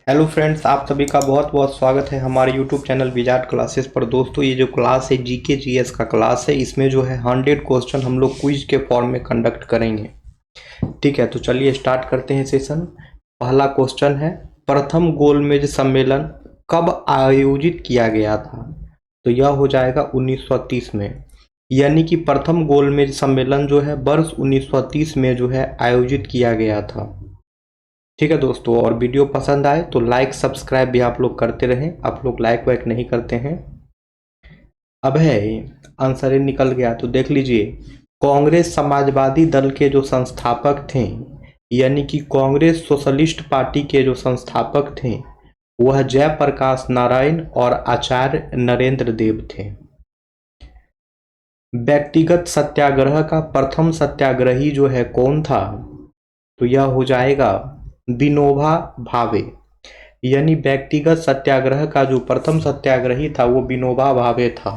Hello friends, आप सभी का बहुत बहुत स्वागत है हमारे यूट्यूब चैनल विजार्ड क्लासेस पर। दोस्तों, ये जो क्लास है जीके जीएस का क्लास है। इसमें जो है 100 क्वेश्चन हम लोग क्विज के फॉर्म में कंडक्ट करेंगे। ठीक है, तो चलिए स्टार्ट करते हैं सेशन। पहला क्वेश्चन है, प्रथम गोलमेज सम्मेलन कब आयोजित किया गया था? तो यह हो जाएगा 1930 में। यानी कि प्रथम गोलमेज सम्मेलन जो है वर्ष 1930 में जो है आयोजित किया गया था। ठीक है दोस्तों, और वीडियो पसंद आए तो लाइक सब्सक्राइब भी आप लोग करते रहें। आप लोग लाइक वाइक नहीं करते हैं। अब है आंसर ही निकल गया, तो देख लीजिए। कांग्रेस समाजवादी दल के जो संस्थापक थे, यानी कि कांग्रेस सोशलिस्ट पार्टी के जो संस्थापक थे, वह जयप्रकाश नारायण और आचार्य नरेंद्र देव थे। व्यक्तिगत सत्याग्रह का प्रथम सत्याग्रही जो है कौन था? तो यह हो जाएगा विनोबा भावे। यानी व्यक्तिगत सत्याग्रह का जो प्रथम सत्याग्रही था वो विनोबा भावे था।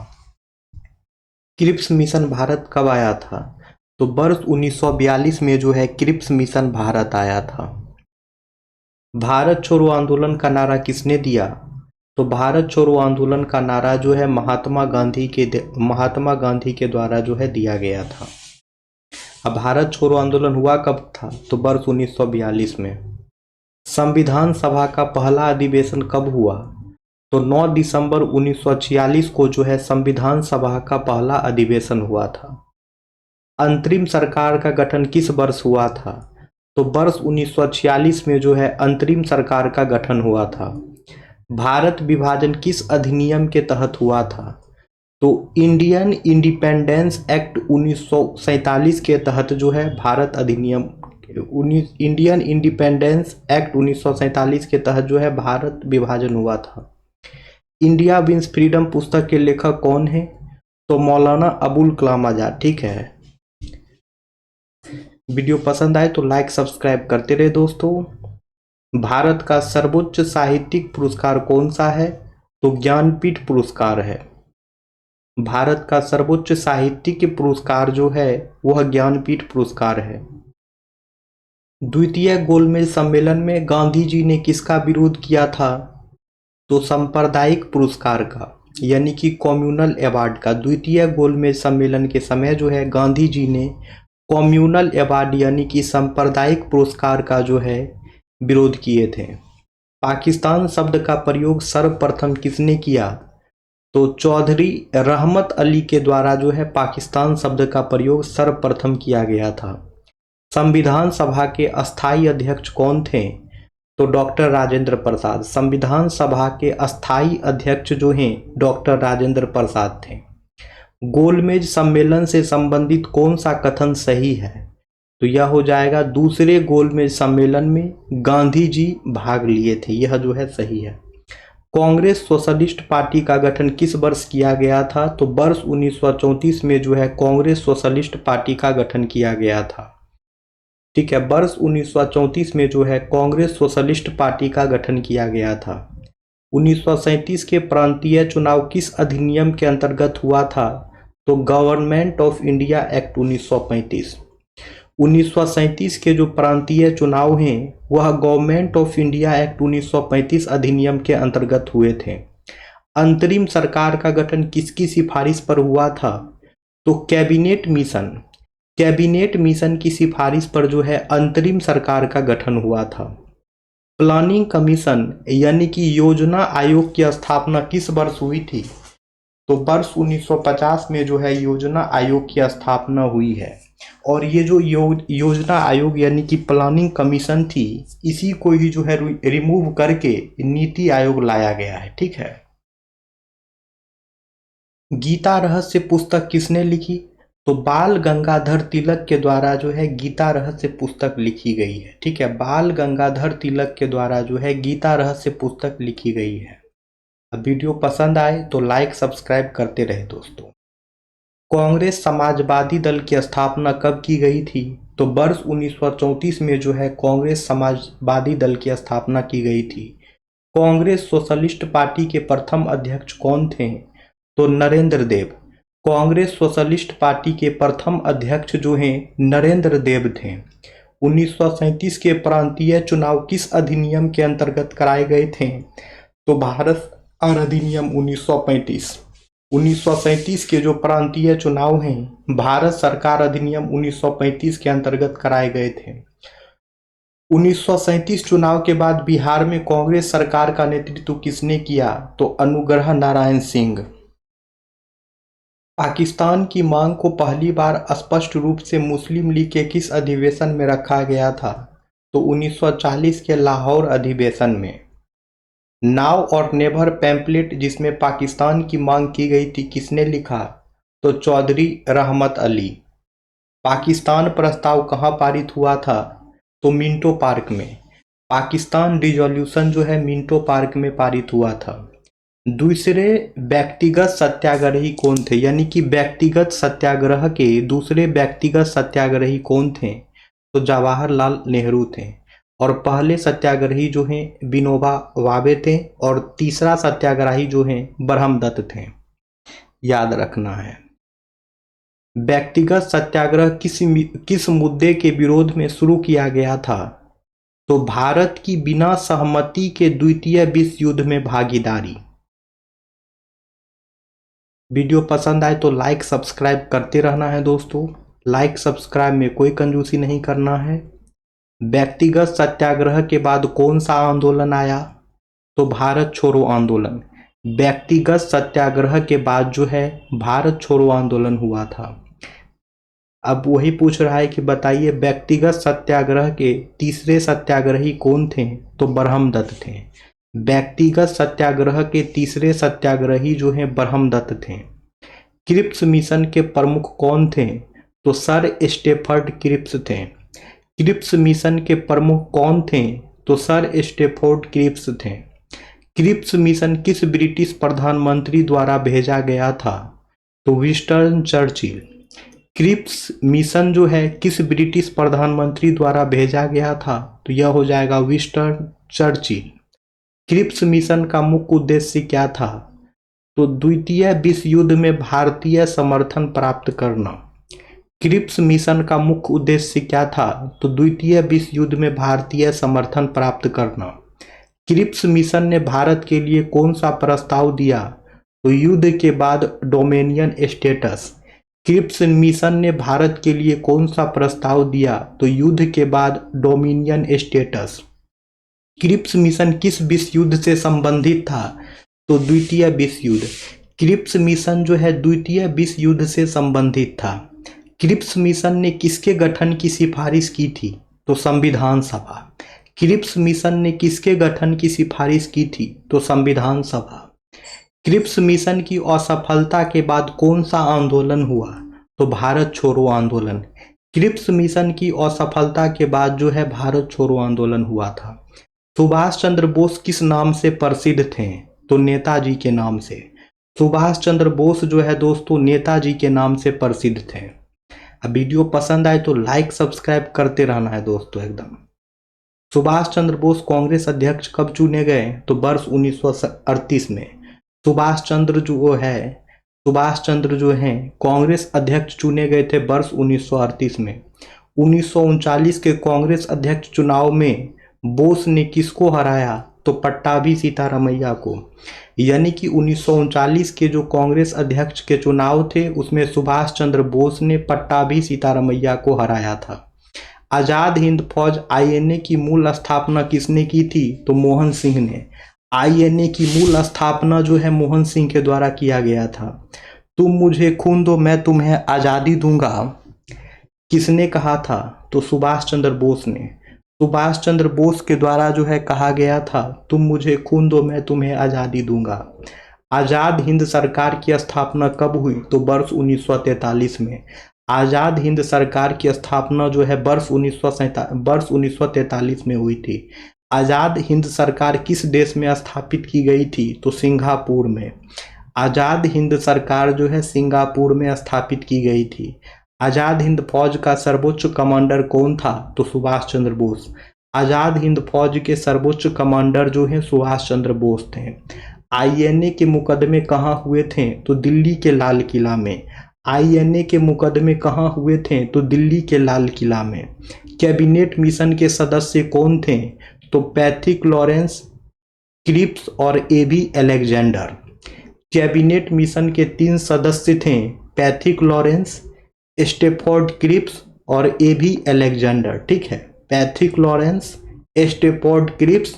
क्रिप्स मिशन भारत कब आया था? तो वर्ष 1942 में जो है क्रिप्स मिशन भारत आया था। भारत छोड़ो आंदोलन का नारा किसने दिया? तो भारत छोड़ो आंदोलन का नारा जो है महात्मा गांधी के द्वारा जो है दिया गया था। अब भारत छोड़ो आंदोलन हुआ कब था? तो वर्ष 1942 में। संविधान सभा का पहला अधिवेशन कब हुआ? तो 9 दिसंबर 1946 को जो है संविधान सभा का पहला अधिवेशन हुआ था। अंतरिम सरकार का गठन किस वर्ष हुआ था? तो वर्ष 1946 में जो है अंतरिम सरकार का गठन हुआ था। भारत विभाजन किस अधिनियम के तहत हुआ था? तो इंडियन इंडिपेंडेंस एक्ट 1947 के तहत जो है भारत अधिनियम इंडियन इंडिपेंडेंस एक्ट 1947 के तहत जो है भारत विभाजन हुआ था। इंडिया विंस फ्रीडम पुस्तक के लेखक कौन है? तो मौलाना अबुल कलाम आजाद। ठीक है, वीडियो पसंद आए तो लाइक सब्सक्राइब करते रहे दोस्तों। भारत का सर्वोच्च साहित्यिक पुरस्कार कौन सा है? तो ज्ञानपीठ पुरस्कार है। भारत का सर्वोच्च साहित्यिक पुरस्कार जो है वह ज्ञानपीठ पुरस्कार है। द्वितीय गोलमेज सम्मेलन में गांधी जी ने किसका विरोध किया था? तो सांप्रदायिक पुरस्कार का, यानी कि कम्युनल अवार्ड का। द्वितीय गोलमेज सम्मेलन के समय जो है गांधी जी ने कम्युनल अवार्ड यानी कि सांप्रदायिक पुरस्कार का जो है विरोध किए थे। पाकिस्तान शब्द का प्रयोग सर्वप्रथम किसने किया? तो चौधरी रहमत अली के द्वारा जो है पाकिस्तान शब्द का प्रयोग सर्वप्रथम किया गया था। संविधान सभा के अस्थायी अध्यक्ष कौन थे? तो डॉक्टर राजेंद्र प्रसाद। संविधान सभा के अस्थायी अध्यक्ष जो हैं डॉक्टर राजेंद्र प्रसाद थे। गोलमेज सम्मेलन से संबंधित कौन सा कथन सही है? तो यह हो जाएगा दूसरे गोलमेज सम्मेलन में गांधी जी भाग लिए थे, यह जो है सही है। कांग्रेस सोशलिस्ट पार्टी का गठन किस वर्ष किया गया था? तो वर्ष 1934 में जो है कांग्रेस सोशलिस्ट पार्टी का गठन किया गया था। ठीक है, वर्ष 1934 में जो है कांग्रेस सोशलिस्ट पार्टी का गठन किया गया था। 1937 के प्रांतीय चुनाव किस अधिनियम के अंतर्गत हुआ था? तो गवर्नमेंट ऑफ इंडिया एक्ट 1935। 1937 के जो प्रांतीय चुनाव हैं वह गवर्नमेंट ऑफ इंडिया एक्ट 1935 अधिनियम के अंतर्गत हुए थे। अंतरिम सरकार का गठन किसकी सिफारिश पर हुआ था? तो कैबिनेट मिशन की सिफारिश पर जो है अंतरिम सरकार का गठन हुआ था। प्लानिंग कमीशन यानी कि योजना आयोग की स्थापना किस वर्ष हुई थी? तो वर्ष 1950 में जो है योजना आयोग की स्थापना हुई है। और ये जो योजना आयोग यानी कि प्लानिंग कमीशन थी, इसी को ही जो है रिमूव करके नीति आयोग लाया गया है। ठीक है, गीता रहस्य पुस्तक किसने लिखी? तो बाल गंगाधर तिलक के द्वारा जो है गीता रहस्य पुस्तक लिखी गई है। ठीक है, बाल गंगाधर तिलक के द्वारा जो है गीता रहस्य पुस्तक लिखी गई है। अब वीडियो पसंद आए तो लाइक सब्सक्राइब करते रहे दोस्तों। कांग्रेस समाजवादी दल की स्थापना कब की गई थी? तो वर्ष 1934 में जो है कांग्रेस समाजवादी दल की स्थापना की गई थी। कांग्रेस सोशलिस्ट पार्टी के प्रथम अध्यक्ष कौन थे? तो नरेंद्र देव। कांग्रेस सोशलिस्ट पार्टी के प्रथम अध्यक्ष जो हैं नरेंद्र देव थे। 1937 के प्रांतीय चुनाव किस अधिनियम के अंतर्गत कराए गए थे? तो भारत अधिनियम 1935। 1937 के जो प्रांतीय चुनाव हैं भारत सरकार अधिनियम 1935 के अंतर्गत कराए गए थे। 1937 चुनाव के बाद बिहार में कांग्रेस सरकार का नेतृत्व किसने किया? तो अनुग्रह नारायण सिंह। पाकिस्तान की मांग को पहली बार स्पष्ट रूप से मुस्लिम लीग के किस अधिवेशन में रखा गया था? तो 1940 के लाहौर अधिवेशन में। नाउ और नेवर पैम्पलेट जिसमें पाकिस्तान की मांग की गई थी किसने लिखा? तो चौधरी रहमत अली। पाकिस्तान प्रस्ताव कहाँ पारित हुआ था? तो मिंटो पार्क में। पाकिस्तान रिजोल्यूशन जो है मिंटो पार्क में पारित हुआ था। दूसरे व्यक्तिगत सत्याग्रही कौन थे? यानी कि व्यक्तिगत सत्याग्रह के दूसरे व्यक्तिगत सत्याग्रही कौन थे? तो जवाहरलाल नेहरू थे। और पहले सत्याग्रही जो हैं विनोबा भावे थे और तीसरा सत्याग्रही जो हैं ब्रह्मदत्त थे। याद रखना है। व्यक्तिगत सत्याग्रह किस मुद्दे के विरोध में शुरू किया गया था? तो भारत की बिना सहमति के द्वितीय विश्व युद्ध में भागीदारी। वीडियो पसंद आए तो लाइक सब्सक्राइब करते रहना है दोस्तों। लाइक सब्सक्राइब में कोई कंजूसी नहीं करना है। व्यक्तिगत सत्याग्रह के बाद कौन सा आंदोलन आया? तो भारत छोड़ो आंदोलन। व्यक्तिगत सत्याग्रह के बाद जो है भारत छोड़ो आंदोलन हुआ था। अब वही पूछ रहा है कि बताइए व्यक्तिगत सत्याग्रह के तीसरे सत्याग्रही कौन थे? तो ब्रह्मदत्त थे। व्यक्तिगत सत्याग्रह के तीसरे सत्याग्रही जो हैं ब्रह्मदत्त थे। क्रिप्स मिशन के प्रमुख कौन थे? तो सर स्टेफर्ड क्रिप्स थे। क्रिप्स मिशन के प्रमुख कौन थे? तो सर स्टेफोर्ड क्रिप्स थे। क्रिप्स मिशन किस ब्रिटिश प्रधानमंत्री द्वारा भेजा गया था? तो विंस्टन चर्चिल। क्रिप्स मिशन जो है किस ब्रिटिश प्रधानमंत्री द्वारा भेजा गया था? तो यह हो जाएगा विंस्टन चर्चिल। क्रिप्स मिशन का मुख्य उद्देश्य क्या था? तो द्वितीय विश्व युद्ध में भारतीय समर्थन प्राप्त करना। क्रिप्स मिशन का मुख्य उद्देश्य क्या था? तो द्वितीय विश्व युद्ध में भारतीय समर्थन प्राप्त करना। क्रिप्स मिशन ने भारत के लिए कौन सा प्रस्ताव दिया? तो युद्ध के बाद डोमिनियन स्टेटस। क्रिप्स मिशन ने भारत के लिए कौन सा प्रस्ताव दिया? तो युद्ध के बाद डोमिनियन स्टेटस। क्रिप्स मिशन किस विश्व युद्ध से संबंधित था? तो द्वितीय विश्व युद्ध। क्रिप्स मिशन जो है द्वितीय विश्व युद्ध से संबंधित था। क्रिप्स मिशन ने किसके गठन की सिफारिश की थी? तो संविधान सभा। क्रिप्स मिशन ने किसके गठन की सिफारिश की थी? तो संविधान सभा। क्रिप्स मिशन की असफलता के बाद कौन सा आंदोलन हुआ? तो भारत छोड़ो आंदोलन। क्रिप्स मिशन की असफलता के बाद जो है भारत छोड़ो आंदोलन हुआ था। सुभाष चंद्र बोस किस नाम से प्रसिद्ध थे? तो नेताजी के नाम से। सुभाष चंद्र बोस जो है दोस्तों नेताजी के नाम से प्रसिद्ध थे। अब वीडियो पसंद आए तो लाइक सब्सक्राइब करते रहना है दोस्तों एकदम। सुभाष चंद्र बोस कांग्रेस अध्यक्ष कब चुने गए? तो वर्ष 1938 में। सुभाष चंद्र जो हैं कांग्रेस अध्यक्ष चुने गए थे वर्ष 1938 में। 1939 के कांग्रेस अध्यक्ष चुनाव में बोस ने किसको हराया? तो पट्टाभी सीतारमैया को। यानी कि 1939 के जो कांग्रेस अध्यक्ष के चुनाव थे उसमें सुभाष चंद्र बोस ने पट्टाभी सीतारमैया को हराया था। आजाद हिंद फौज आईएनए की मूल स्थापना किसने की थी? तो मोहन सिंह ने। आईएनए की मूल स्थापना जो है मोहन सिंह के द्वारा किया गया था। तुम मुझे खून दो मैं तुम्हें आज़ादी दूंगा किसने कहा था? तो सुभाष चंद्र बोस ने। सुभाष चंद्र बोस के द्वारा जो है कहा गया था तुम मुझे खून दो मैं तुम्हें आज़ादी दूंगा। आज़ाद हिंद सरकार की स्थापना कब हुई? तो वर्ष 1943 में। आज़ाद हिंद सरकार की स्थापना जो है वर्ष 1943 में हुई थी। आज़ाद हिंद सरकार किस देश में स्थापित की गई थी? तो सिंगापुर में। आज़ाद हिंद सरकार जो है सिंगापुर में स्थापित की गई थी। आज़ाद हिंद फौज का सर्वोच्च कमांडर कौन था? तो सुभाष चंद्र बोस। आज़ाद हिंद फौज के सर्वोच्च कमांडर जो हैं सुभाष चंद्र बोस थे। आईएनए के मुकदमे कहाँ हुए थे? तो दिल्ली के लाल किला में। आईएनए के मुकदमे कहाँ हुए थे? तो दिल्ली के लाल किला में। कैबिनेट मिशन के सदस्य कौन थे? तो पैथिक लॉरेंस, क्रिप्स और एबी अलेक्जेंडर। कैबिनेट मिशन के 3 सदस्य थे, पैथिक लॉरेंस, स्टेफोर्ड क्रिप्स और एबी अलेक्जेंडर। ठीक है, पैथिक लॉरेंस, स्टेफोर्ड क्रिप्स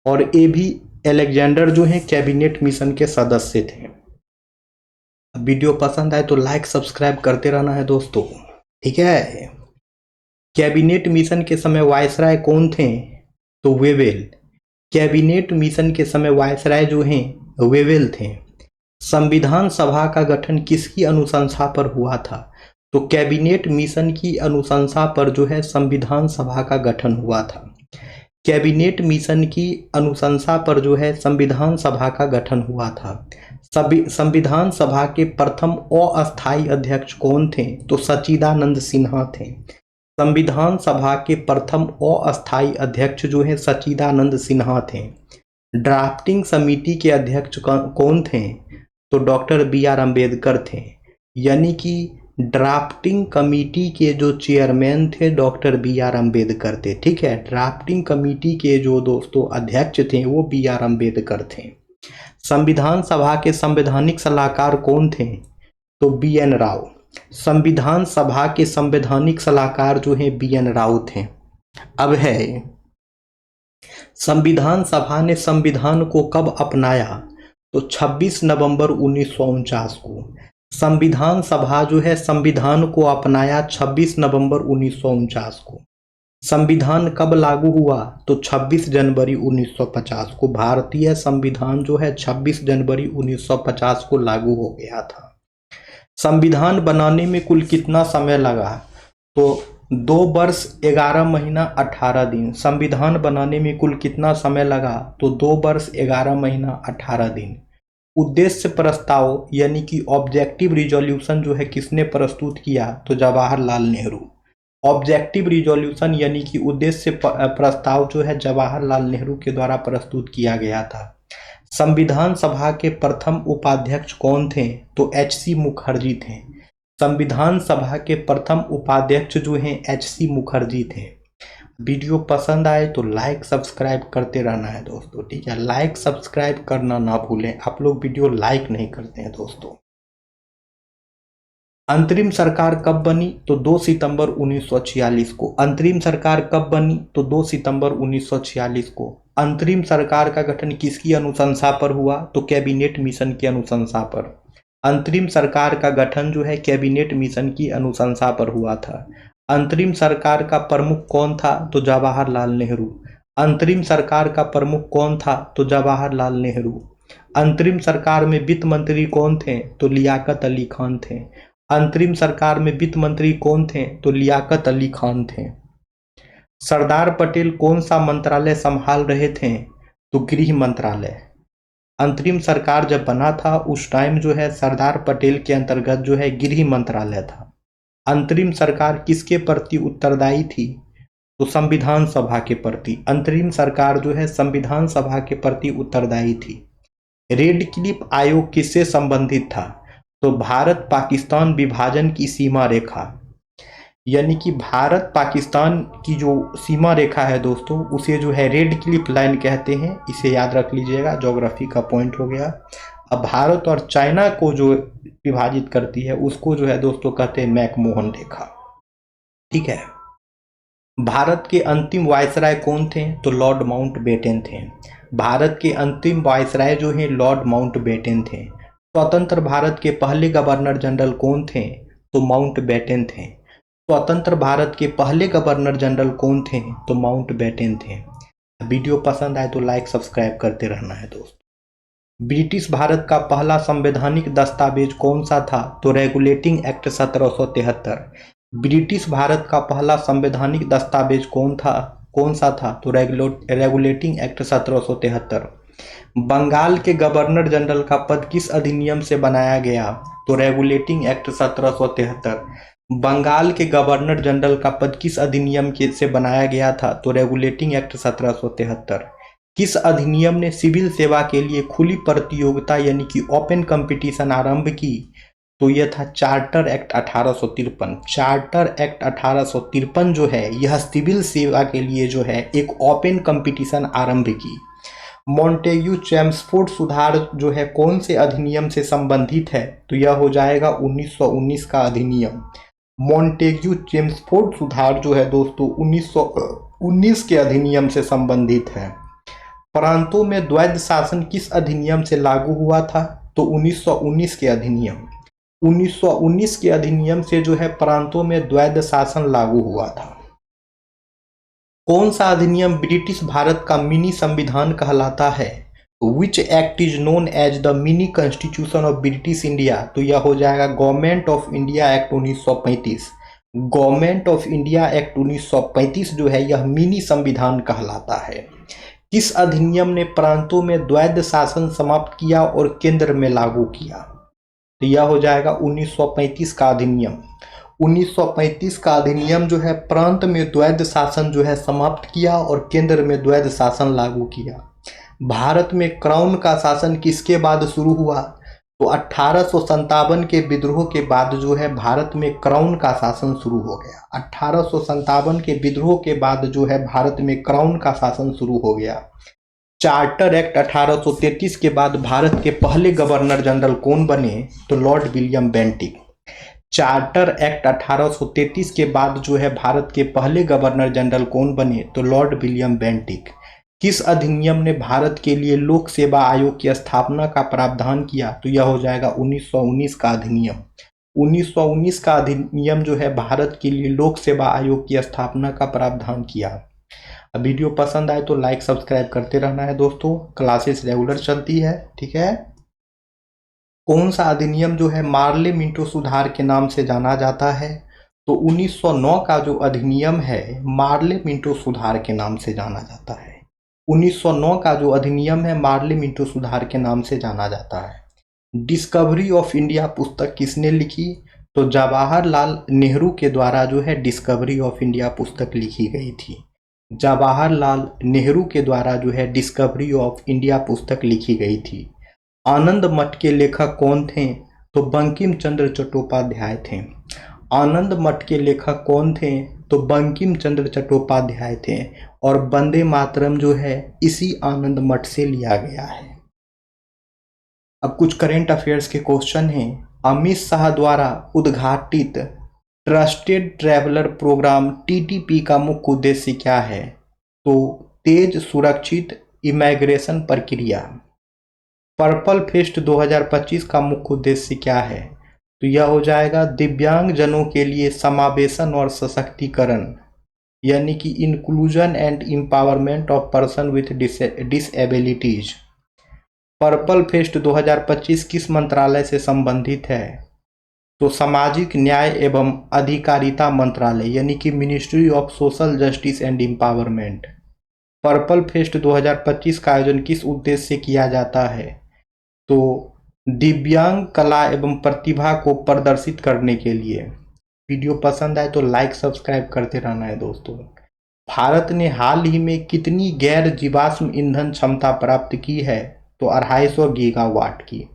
और एबी अलेक्जेंडर जो हैं कैबिनेट मिशन के सदस्य थे। वीडियो पसंद आए तो लाइक सब्सक्राइब करते रहना है दोस्तों, ठीक है। कैबिनेट मिशन के समय वायसराय कौन थे? तो वेवेल। कैबिनेट मिशन के समय वायसराय जो हैं वेवेल थे। संविधान सभा का गठन किसकी अनुशंसा पर हुआ था? तो कैबिनेट मिशन की अनुशंसा पर जो है संविधान सभा का गठन हुआ था। कैबिनेट मिशन की अनुशंसा पर जो है संविधान सभा का गठन हुआ था। संविधान सभा के प्रथम अस्थायी अध्यक्ष कौन थे? तो सच्चिदानंद सिन्हा थे। संविधान सभा के प्रथम अस्थायी अध्यक्ष जो है सच्चिदानंद सिन्हा थे। ड्राफ्टिंग समिति के अध्यक्ष कौन थे? तो डॉक्टर बी आर अम्बेडकर थे। यानी कि ड्राफ्टिंग कमेटी के जो चेयरमैन थे डॉक्टर बी आर अम्बेडकर थे। ठीक है, ड्राफ्टिंग कमेटी के जो दोस्तों अध्यक्ष थे वो बी आर अम्बेडकर थे। संविधान सभा के संवैधानिक सलाहकार कौन थे? तो बी एन राव। संविधान सभा के संवैधानिक सलाहकार जो है बी एन राव थे। अब है संविधान सभा ने संविधान को कब अपनाया? तो 26 नवंबर 1949 को। संविधान सभा जो है संविधान को अपनाया 26 नवंबर 1949 को। संविधान कब लागू हुआ? तो 26 जनवरी 1950 को। भारतीय संविधान जो है 26 जनवरी 1950 को लागू हो गया था। संविधान बनाने में कुल कितना समय लगा? तो 2 वर्ष 11 महीना 18 दिन। संविधान बनाने में कुल कितना समय लगा? तो 2 वर्ष 11 महीना 18 दिन। उद्देश्य प्रस्ताव यानी कि ऑब्जेक्टिव रिजोल्यूशन जो है किसने प्रस्तुत किया? तो जवाहरलाल नेहरू। ऑब्जेक्टिव रिजोल्यूशन यानी कि उद्देश्य प्रस्ताव जो है जवाहरलाल नेहरू के द्वारा प्रस्तुत किया गया था। संविधान सभा के प्रथम उपाध्यक्ष कौन थे? तो एच.सी. मुखर्जी थे। संविधान सभा के प्रथम उपाध्यक्ष जो हैं एच.सी. मुखर्जी थे। वीडियो पसंद आए तो लाइक सब्सक्राइब करते रहना है दोस्तों, ठीक है। लाइक सब्सक्राइब करना ना भूलें, आप लोग वीडियो लाइक नहीं करते हैं दोस्तों। अंतरिम सरकार कब बनी? तो 2 सितंबर 1946 को। अंतरिम सरकार कब बनी? तो 2 सितंबर 1946 को। अंतरिम सरकार का गठन किसकी अनुशंसा पर हुआ? तो कैबिनेट मिशन की अनुशंसा पर। अंतरिम सरकार का गठन जो है कैबिनेट मिशन की अनुशंसा पर हुआ था। अंतरिम सरकार का प्रमुख कौन था? तो जवाहरलाल नेहरू। अंतरिम सरकार का प्रमुख कौन था? तो जवाहरलाल नेहरू। अंतरिम सरकार में वित्त मंत्री कौन थे? तो लियाकत अली खान थे। अंतरिम सरकार में वित्त मंत्री कौन थे? तो लियाकत अली खान थे। सरदार पटेल कौन सा मंत्रालय संभाल रहे थे? तो गृह मंत्रालय। अंतरिम सरकार जब बना था उस टाइम जो है सरदार पटेल के अंतर्गत जो है गृह मंत्रालय था। अंतरिम सरकार किसके प्रति उत्तरदायी थी? तो संविधान सभा के प्रति। अंतरिम सरकार जो है संविधान सभा के प्रति उत्तरदायी थी। रेड क्लिफ आयोग किससे संबंधित था? तो भारत पाकिस्तान विभाजन की सीमा रेखा, यानी कि भारत पाकिस्तान की जो सीमा रेखा है दोस्तों उसे जो है रेड क्लिफ लाइन कहते हैं। इसे याद रख लीजिएगा, ज्योग्राफी का पॉइंट हो गया। अब भारत और चाइना को जो विभाजित करती है उसको जो है दोस्तों कहते हैं मैकमोहन रेखा, ठीक है। भारत के अंतिम वायसराय कौन थे? तो लॉर्ड माउंटबेटन थे। भारत के अंतिम वायसराय जो हैं लॉर्ड माउंटबेटन थे। स्वतंत्र भारत के पहले गवर्नर जनरल कौन थे? तो माउंटबेटन थे। स्वतंत्र भारत के पहले गवर्नर जनरल कौन थे? तो माउंटबेटन थे। वीडियो पसंद आए तो लाइक सब्सक्राइब करते रहना है दोस्तों। ब्रिटिश भारत का पहला संवैधानिक दस्तावेज कौन सा था? तो रेगुलेटिंग एक्ट 1773। ब्रिटिश भारत का पहला संवैधानिक दस्तावेज कौन सा था? तो रेगुलेटिंग एक्ट 1773। बंगाल के गवर्नर जनरल का पद किस अधिनियम से बनाया गया? तो रेगुलेटिंग एक्ट 1773। बंगाल के गवर्नर जनरल का पद किस अधिनियम से बनाया गया था? तो रेगुलेटिंग एक्ट 1773। किस अधिनियम ने सिविल सेवा के लिए खुली प्रतियोगिता यानी कि ओपन कंपटीशन आरंभ की? तो यह था चार्टर एक्ट 1853। चार्टर एक्ट 1853 जो है यह सिविल सेवा के लिए जो है एक ओपन कंपटीशन आरंभ की। मॉन्टेग्यू चेम्सफोर्ड सुधार जो है कौन से अधिनियम से संबंधित है, तो यह हो जाएगा 1919 का अधिनियम। मॉन्टेग्यू चेम्सफोर्ड सुधार जो है दोस्तों 1919 के अधिनियम से संबंधित है। प्रांतों में द्वैध शासन किस अधिनियम से लागू हुआ था, तो 1919 के अधिनियम। 1919 के अधिनियम से जो है प्रांतों में द्वैध शासन लागू हुआ था। कौन सा अधिनियम ब्रिटिश भारत का मिनी संविधान कहलाता है, which act is known as the mini constitution of British India, तो यह हो जाएगा government of India act 1935। Government of India act 1935 जो है यह मिनी संविधान कहलाता है। किस अधिनियम ने प्रांतों में द्वैध शासन समाप्त किया और केंद्र में लागू किया, तो यह हो जाएगा 1935 का अधिनियम। 1935 का अधिनियम जो है प्रांत में द्वैध शासन जो है समाप्त किया और केंद्र में द्वैध शासन लागू किया। भारत में क्राउन का शासन किसके बाद शुरू हुआ, तो 1857 के विद्रोह के बाद जो है भारत में क्राउन का शासन शुरू हो गया। 1857 के विद्रोह के बाद जो है भारत में क्राउन का शासन शुरू हो गया। चार्टर एक्ट 1833 के बाद भारत के पहले गवर्नर जनरल कौन बने, तो Lord William Bentinck. Charter act 1833 के बाद जो है भारत के पहले गवर्नर जनरल कौन बने, तो लॉर्ड विलियम बेंटिक। किस अधिनियम ने भारत के लिए लोक सेवा आयोग की स्थापना का प्रावधान किया, तो यह हो जाएगा 1919 का अधिनियम। 1919 का अधिनियम जो है भारत के लिए लोक सेवा आयोग की स्थापना का प्रावधान किया। अब वीडियो पसंद आए तो लाइक सब्सक्राइब करते रहना है दोस्तों, क्लासेस रेगुलर चलती है, ठीक है। कौन सा अधिनियम जो है मार्ले मिंटो सुधार के नाम से जाना जाता है, तो 1909 का जो अधिनियम है मार्ले मिंटो सुधार के नाम से जाना जाता है। 1909 का जो अधिनियम है मार्ले मिंटो सुधार के नाम से जाना जाता है। डिस्कवरी ऑफ इंडिया पुस्तक किसने लिखी, तो जवाहरलाल नेहरू के द्वारा जो है डिस्कवरी ऑफ इंडिया पुस्तक लिखी गई थी। जवाहरलाल नेहरू के द्वारा जो है डिस्कवरी ऑफ इंडिया पुस्तक लिखी गई थी। आनंद मठ के लेखक कौन थे, तो बंकिम चंद्र चट्टोपाध्याय थे। आनंद मठ के लेखक कौन थे, तो बंकिम चंद्र चट्टोपाध्याय थे। और वंदे मातरम जो है इसी आनंद मठ से लिया गया है। अब कुछ करेंट अफेयर्स के क्वेश्चन हैं। अमित शाह द्वारा उद्घाटित ट्रस्टेड ट्रैवलर प्रोग्राम टीटीपी का मुख्य उद्देश्य क्या है, तो तेज सुरक्षित इमिग्रेशन प्रक्रिया। पर्पल फेस्ट 2025 का मुख्य उद्देश्य क्या है, तो यह हो जाएगा दिव्यांग जनों के लिए समावेशन और सशक्तिकरण, यानी कि inclusion and empowerment of person with डिसएबिलिटीज। Purple fest 2025 किस मंत्रालय से संबंधित है, तो सामाजिक न्याय एवं अधिकारिता मंत्रालय, यानी कि ministry of social justice and empowerment. Purple fest 2025 का आयोजन किस उद्देश्य से किया जाता है, तो दिव्यांग कला एवं प्रतिभा को प्रदर्शित करने के लिए। वीडियो पसंद आए तो लाइक सब्सक्राइब करते रहना है दोस्तों। भारत ने हाल ही में कितनी गैर जीवाश्म ईंधन क्षमता प्राप्त की है, तो 250 गीगावाट की।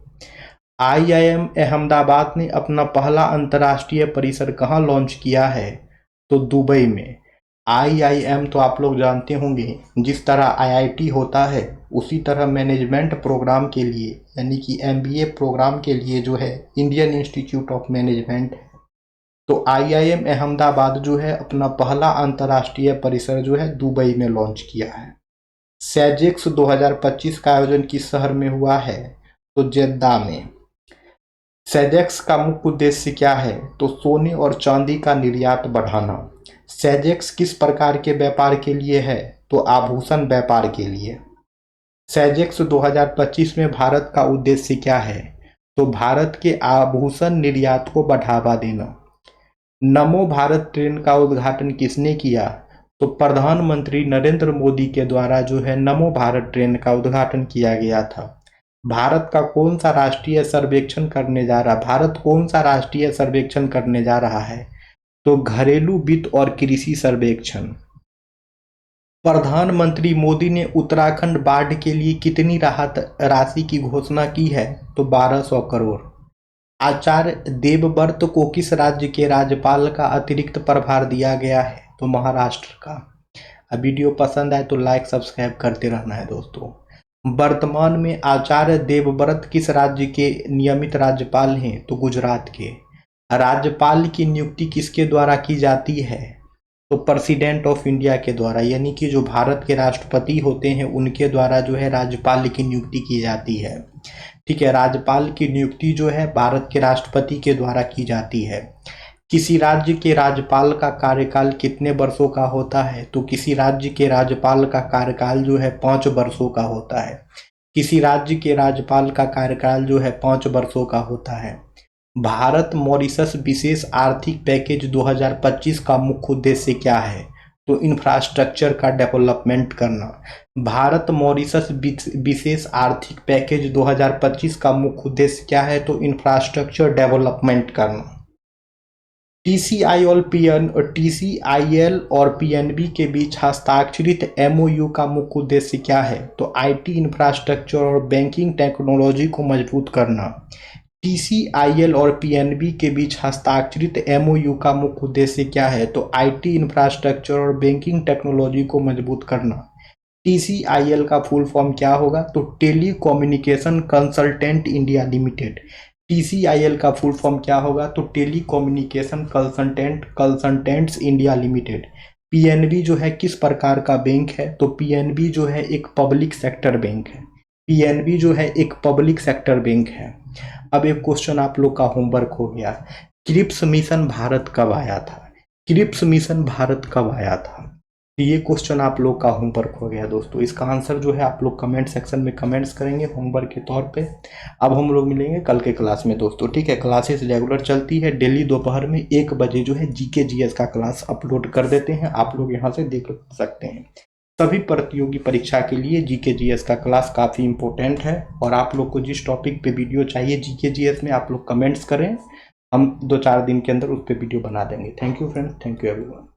IIM अहमदाबाद ने अपना पहला अंतर्राष्ट्रीय परिसर कहाँ लॉन्च किया है, तो दुबई में। IIM तो आप लोग जानते होंगे, जिस तरह IIT होता है उसी तरह मैनेजमेंट प्रोग्राम के लिए, यानी कि MBA प्रोग्राम के लिए जो है इंडियन इंस्टीट्यूट ऑफ मैनेजमेंट है। तो IIM अहमदाबाद जो है अपना पहला अंतर्राष्ट्रीय परिसर जो है दुबई में लॉन्च किया है। सेजेक्स 2025 का आयोजन किस शहर में हुआ है, तो जेद्दा में। सेजेक्स का मुख्य उद्देश्य क्या है, तो सोने और चांदी का निर्यात बढ़ाना। सेजेक्स किस प्रकार के व्यापार के लिए है, तो आभूषण व्यापार के लिए। सेजेक्स 2025 में भारत का उद्देश्य क्या है, तो भारत के आभूषण निर्यात को बढ़ावा देना। नमो भारत ट्रेन का उद्घाटन किसने किया, तो प्रधानमंत्री नरेंद्र मोदी के द्वारा जो है नमो भारत ट्रेन का उद्घाटन किया गया था। भारत का कौन सा राष्ट्रीय सर्वेक्षण करने जा रहा, भारत कौन सा राष्ट्रीय सर्वेक्षण करने जा रहा है, तो घरेलू वित्त और कृषि सर्वेक्षण। प्रधानमंत्री मोदी ने उत्तराखंड बाढ़ के लिए कितनी राहत राशि की घोषणा की है, तो 1200 करोड़। आचार्य देवव्रत को किस राज्य के राज्यपाल का अतिरिक्त प्रभार दिया गया है? तो महाराष्ट्र का। अब वीडियो पसंद आए तो लाइक सब्सक्राइब करते रहना है दोस्तों। वर्तमान में आचार्य देवव्रत किस राज्य के नियमित राज्यपाल हैं? तो गुजरात के। राज्यपाल की नियुक्ति किसके द्वारा की जाती है? तो प्रेसिडेंट ऑफ इंडिया के द्वारा, यानी कि जो भारत के राष्ट्रपति होते हैं उनके द्वारा जो है राज्यपाल की नियुक्ति की जाती है। ठीक है, राज्यपाल की नियुक्ति जो है भारत के राष्ट्रपति के द्वारा की जाती है। किसी राज्य के राज्यपाल का कार्यकाल कितने वर्षों का होता है? तो किसी राज्य के राज्यपाल का कार्यकाल जो है 5 वर्षों का होता है। किसी राज्य के राज्यपाल का कार्यकाल जो है 5 वर्षों का होता है। भारत मॉरिशस विशेष आर्थिक पैकेज 2025 का मुख्य उद्देश्य क्या है? तो इंफ्रास्ट्रक्चर का डेवलपमेंट करना। भारत मॉरिशस विशेष आर्थिक पैकेज 2025 का मुख्य उद्देश्य क्या है? तो इंफ्रास्ट्रक्चर डेवलपमेंट करना। टीसीआईएल और पीएनबी के बीच हस्ताक्षरित एमओयू का मुख्य उद्देश्य क्या है? तो आईटी इंफ्रास्ट्रक्चर और बैंकिंग टेक्नोलॉजी को मजबूत करना। टीसीआईएल और पीएनबी के बीच हस्ताक्षरित एमओयू का मुख्य उद्देश्य क्या है? तो आईटी इंफ्रास्ट्रक्चर और बैंकिंग टेक्नोलॉजी को मजबूत करना। टीसीआईएल का फुल फॉर्म क्या होगा? तो telecommunication consultant India limited. TCIL का फुल फॉर्म क्या होगा? तो telecommunication consultants India limited. PNB जो है किस प्रकार का बैंक है? तो पीएनबी जो है एक पब्लिक सेक्टर बैंक है। पीएनबी जो है एक पब्लिक सेक्टर बैंक है। अब एक क्वेश्चन आप लोग का होमवर्क हो गया, क्रिप्स मिशन भारत कब आया था? क्रिप्स मिशन भारत कब आया था? ये क्वेश्चन आप लोग का होमवर्क हो गया दोस्तों। इसका आंसर जो है आप लोग कमेंट सेक्शन में कमेंट्स करेंगे होमवर्क के तौर पे। अब हम लोग मिलेंगे कल के क्लास में दोस्तों, ठीक है। क्लासेस रेगुलर चलती है, डेली दोपहर में 1 बजे जो है जीके जीएस का क्लास अपलोड कर देते हैं, आप लोग यहाँ से देख सकते हैं। सभी प्रतियोगी परीक्षा के लिए जीके जीएस का क्लास काफ़ी इंपॉर्टेंट है, और आप लोग को जिस टॉपिक पे वीडियो चाहिए जीके जीएस में आप लोग कमेंट्स करें, हम 2-4 दिन के अंदर उस पर वीडियो बना देंगे। Thank you friends, thank you everyone.